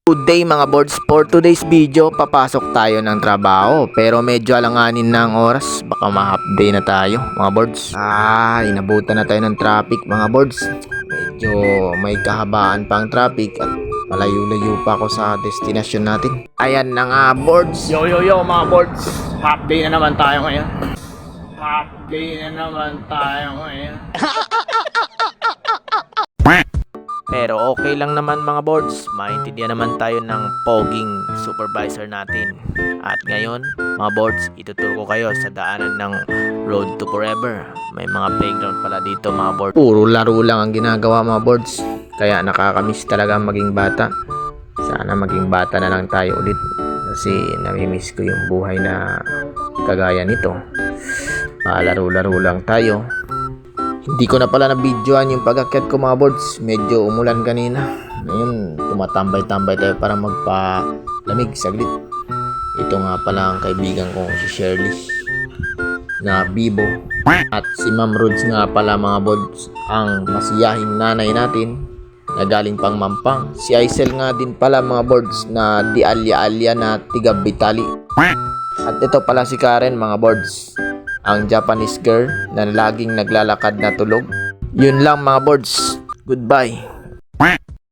Good day mga boards, for today's video papasok tayo ng trabaho pero medyo alanganin na ang oras, baka ma-half day na tayo mga boards. Inabutan na tayo ng traffic mga boards, medyo may kahabaan pa ang traffic at malayo-layo pa ako sa destination natin. Ayan na nga boards, yo mga boards, half day na naman tayo ngayon. Half day na naman tayo ngayon. Pero okay lang naman mga boards, maintindihan naman tayo ng poging supervisor natin. At ngayon mga boards, ituturo ko kayo sa daanan ng Road to Forever. May mga playground pala dito mga boards. Puro laro lang ang ginagawa mga boards, kaya nakakamiss talaga maging bata. Sana maging bata na lang tayo ulit, kasi namimiss ko yung buhay na kagaya nito. Laro-laro lang tayo. Hindi ko na pala na-videoan yung pag-akyat ko mga boards. Medyo umulan kanina. Ngayon, tumatambay-tambay tayo para magpalamig saglit. Ito nga pala ang kaibigan ko, si Shirley na Bibo. At si Ma'am Rods nga pala mga boards, ang masiyahing nanay natin na galing pang Mampang. Si Aisel nga din pala mga boards, na di alya-alya na tiga Bitali. At ito pala si Karen mga boards, ang Japanese girl na laging naglalakad na tulog. Yun lang mga boards. Goodbye.